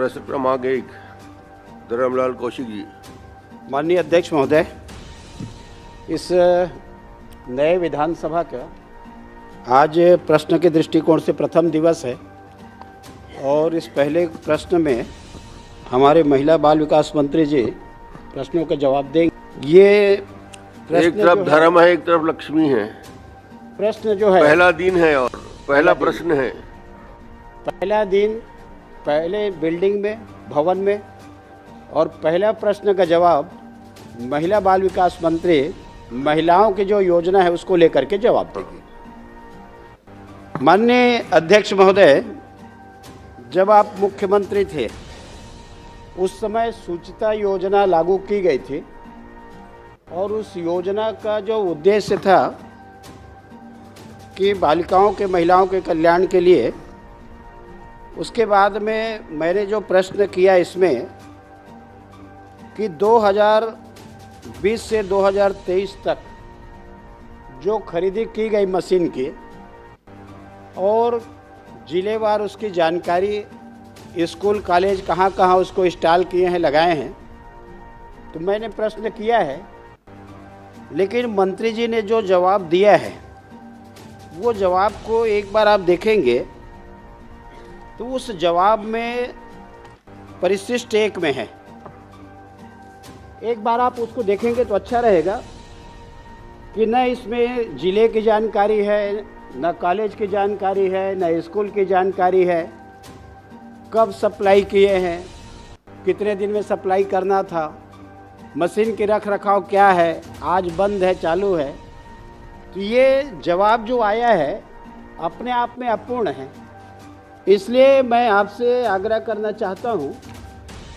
प्रश्न क्रमांक 1 धर्मलाल कौशिक जी। माननीय अध्यक्ष महोदय, इस नए विधानसभा का आज प्रश्न के दृष्टिकोण से प्रथम दिवस है और इस पहले प्रश्न में हमारे महिला बाल विकास मंत्री जी प्रश्नों का जवाब देंगे। ये प्रश्न एक तरफ धर्म है, एक तरफ लक्ष्मी है। प्रश्न जो है पहला दिन है और पहला प्रश्न है। पहला दिन पहले बिल्डिंग में, भवन में, और पहला प्रश्न का जवाब महिला बाल विकास मंत्री महिलाओं की जो योजना है उसको लेकर के जवाब देगी। माननीय अध्यक्ष महोदय, जब आप मुख्यमंत्री थे उस समय सूचिता योजना लागू की गई थी और उस योजना का जो उद्देश्य था कि बालिकाओं के, महिलाओं के कल्याण के लिए, उसके बाद में मैंने जो प्रश्न किया इसमें कि 2020 से 2023 तक जो खरीदी की गई मशीन की और जिलेवार उसकी जानकारी, स्कूल कॉलेज कहाँ कहाँ उसको इंस्टॉल किए हैं, लगाए हैं, तो मैंने प्रश्न किया है। लेकिन मंत्री जी ने जो जवाब दिया है वो जवाब को एक बार आप देखेंगे तो उस जवाब में परिशिष्ट 1 में है। एक बार आप उसको देखेंगे तो अच्छा रहेगा कि न इसमें ज़िले की जानकारी है, न कॉलेज की जानकारी है, न स्कूल की जानकारी है, कब सप्लाई किए हैं, कितने दिन में सप्लाई करना था, मशीन की रख रखाव क्या है, आज बंद है, चालू है। तो ये जवाब जो आया है अपने आप में अपूर्ण है। इसलिए मैं आपसे आग्रह करना चाहता हूँ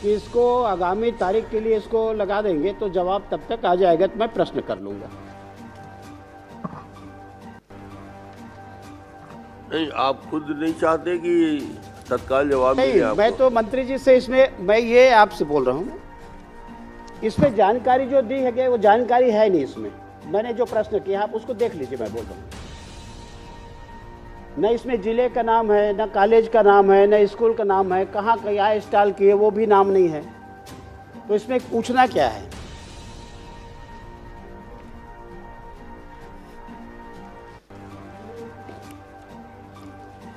कि इसको आगामी तारीख के लिए इसको लगा देंगे तो जवाब तब तक आ जाएगा तो मैं प्रश्न कर लूँगा। नहीं, आप खुद नहीं चाहते कि तत्काल जवाब नहीं, मिले आपको? मैं तो मंत्री जी से इसमें मैं ये आपसे बोल रहा हूँ, इसमें जानकारी जो दी है कि वो जानकारी है नहीं। इसमें मैंने जो प्रश्न किया आप उसको देख लीजिए। मैं बोल रहा हूँ न इसमें ज़िले का नाम है, न कॉलेज का नाम है, न स्कूल का नाम है, कहाँ क्या इंस्टॉल किए वो भी नाम नहीं है। तो इसमें पूछना क्या है?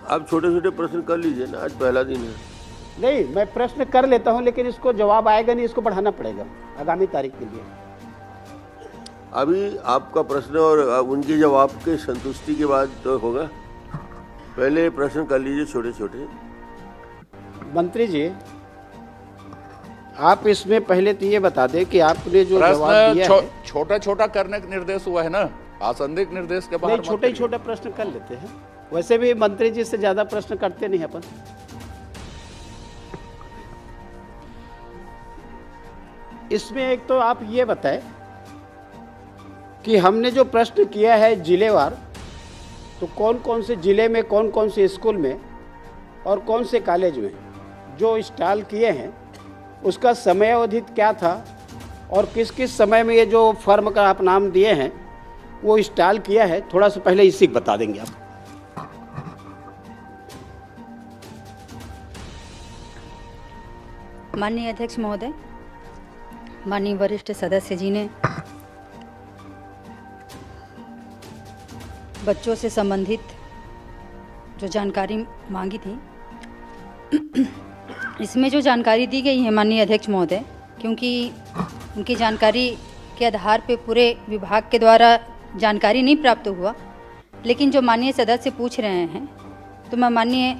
आप छोटे छोटे प्रश्न कर लीजिए ना, आज पहला दिन है। नहीं, मैं प्रश्न कर लेता हूँ लेकिन इसको जवाब आएगा नहीं, इसको बढ़ाना पड़ेगा आगामी तारीख के लिए। अभी आपका प्रश्न और उनके जवाब के संतुष्टि के बाद तो होगा। पहले प्रश्न कर लीजिए छोटे छोटे। मंत्री जी, आप इसमें पहले तो ये बता दें कि आपने जो जवाब दिया है, छोटा छोटा करने का निर्देश हुआ है ना, आसंदिक निर्देश के बाहर नहीं, छोटे छोटे प्रश्न कर लेते हैं। वैसे भी मंत्री जी से ज्यादा प्रश्न करते नहीं अपन। इसमें एक तो आप ये बताएं कि हमने जो प्रश्न किया है जिलेवार, तो कौन कौन से ज़िले में, कौन कौन से स्कूल में और कौन से कॉलेज में जो इंस्टॉल किए हैं उसका समय अवधि क्या था और किस किस समय में ये जो फर्म का आप नाम दिए हैं वो इंस्टॉल किया है, थोड़ा सा पहले इसी को बता देंगे आप। माननीय अध्यक्ष महोदय, माननीय वरिष्ठ सदस्य जी ने बच्चों से संबंधित जो जानकारी मांगी थी, इसमें जो जानकारी दी गई है माननीय अध्यक्ष महोदय, क्योंकि उनकी जानकारी के आधार पे पूरे विभाग के द्वारा जानकारी नहीं प्राप्त हुआ, लेकिन जो माननीय सदस्य पूछ रहे हैं तो मैं माननीय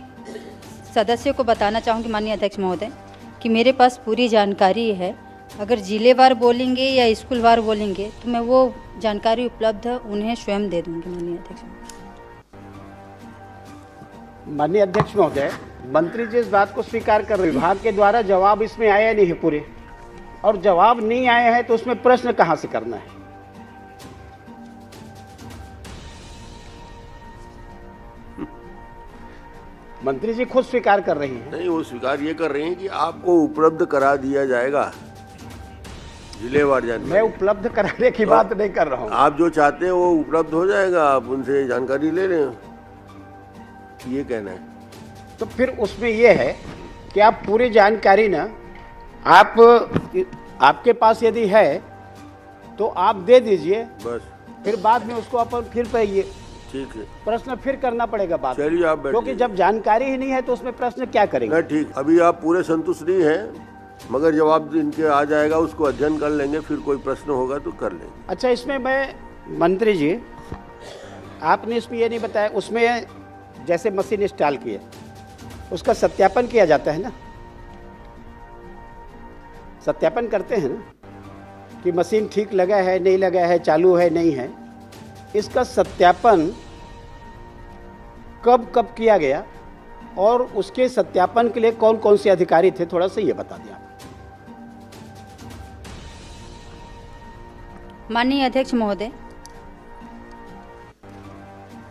सदस्य को बताना चाहूँगी माननीय अध्यक्ष महोदय कि मेरे पास पूरी जानकारी है। अगर जिलेवार बोलेंगे या स्कूलवार बोलेंगे तो मैं वो जानकारी उपलब्ध उन्हें स्वयं दे दूंगी माननीय अध्यक्ष महोदय। माननीय अध्यक्ष महोदय, मंत्री जी इस बात को स्वीकार कर रहे हैं, विभाग के द्वारा जवाब इसमें आया नहीं है पूरे, और जवाब नहीं आया है तो उसमें प्रश्न कहाँ से करना है? मंत्री जी खुद स्वीकार कर रही हैं। नहीं, वो स्वीकार ये कर रहे हैं कि आपको उपलब्ध करा दिया जाएगा जिलेवार जानकारी। मैं उपलब्ध कराने की बात नहीं कर रहा हूँ। आप जो चाहते हैं वो उपलब्ध हो जाएगा, आप उनसे जानकारी ले रहे हैं, ये कहना है। तो फिर उसमें ये है कि आप पूरी जानकारी ना आपके पास यदि है तो आप दे दीजिए, बस फिर बाद में उसको अपन फिर पे ये ठीक है। प्रश्न फिर करना पड़ेगा बाद में। चलिए आप बैठिए। क्योंकि जब जानकारी ही नहीं है तो उसमें प्रश्न क्या करेंगे। नहीं ठीक, अभी आप पूरे संतुष्ट नहीं हैं, मगर जवाब इनके आ जाएगा, उसको अध्ययन कर लेंगे, फिर कोई प्रश्न होगा तो कर लेंगे। अच्छा, इसमें मैं मंत्री जी, आपने इसमें ये नहीं बताया, उसमें जैसे मशीन इंस्टॉल की है उसका सत्यापन किया जाता है ना, सत्यापन करते हैं ना कि मशीन ठीक लगा है नहीं लगा है, चालू है नहीं है। इसका सत्यापन कब कब किया गया और उसके सत्यापन के लिए कौन कौन से अधिकारी थे, थोड़ा सा ये बता दें आप। माननीय अध्यक्ष महोदय,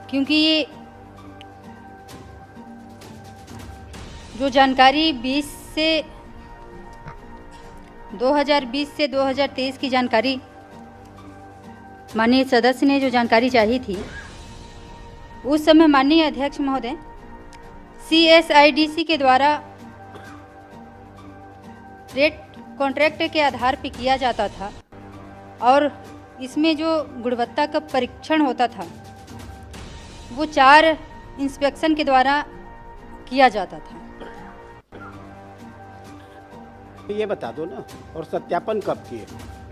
क्योंकि ये जो जानकारी 2020 से 2023 की जानकारी माननीय सदस्य ने जो जानकारी चाहिए थी, उस समय माननीय अध्यक्ष महोदय CSIDC के द्वारा रेट कॉन्ट्रैक्ट के आधार पर किया जाता था और इसमें जो गुणवत्ता का परीक्षण होता था वो 4 इंस्पेक्शन के द्वारा किया जाता था। ये बता दो ना, और सत्यापन कब किए,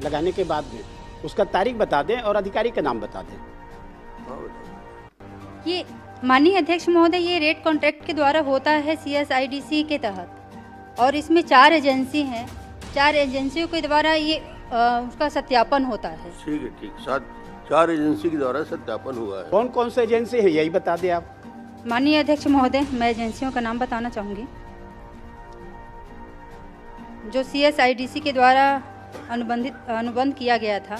लगाने के बाद में उसका तारीख बता दें और अधिकारी का नाम बता दें। ये माननीय अध्यक्ष महोदय, ये रेट कॉन्ट्रैक्ट के द्वारा होता है CSIDC के तहत और इसमें 4 एजेंसी हैं, 4 एजेंसियों के द्वारा ये उसका सत्यापन होता है। ठीक है, ठीक, 4 एजेंसी के द्वारा सत्यापन हुआ है। कौन कौन से एजेंसी है यही बता दें आप। माननीय अध्यक्ष महोदय, मैं एजेंसियों का नाम बताना चाहूँगी। जो CSIDC के द्वारा अनुबंध किया गया था,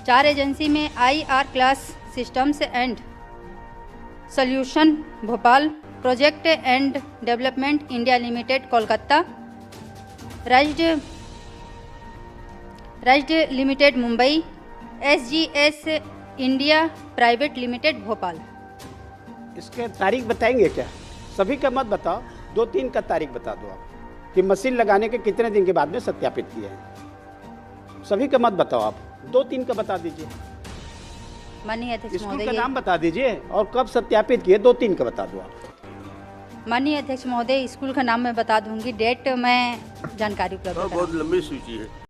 4 एजेंसी में IR class systems and solution Bhopal, project and development India limited Kolkata, rise limited Mumbai, SGS India private limited Bhopal. इसके तारीख बताएंगे क्या? सभी का मत बताओ, 2-3 का तारीख बता दो आप कि मशीन लगाने के कितने दिन के बाद में सत्यापित किया है। सभी का मत बताओ आप, 2-3 का बता दीजिए। माननीय अध्यक्ष स्कूल महोदय, का नाम बता दीजिए और कब सत्यापित किए, 2-3 का बता दो आप। माननीय अध्यक्ष महोदय, स्कूल का नाम मैं बता दूंगी, डेट मैं जानकारी उपलब्ध बहुत लंबी सूची है।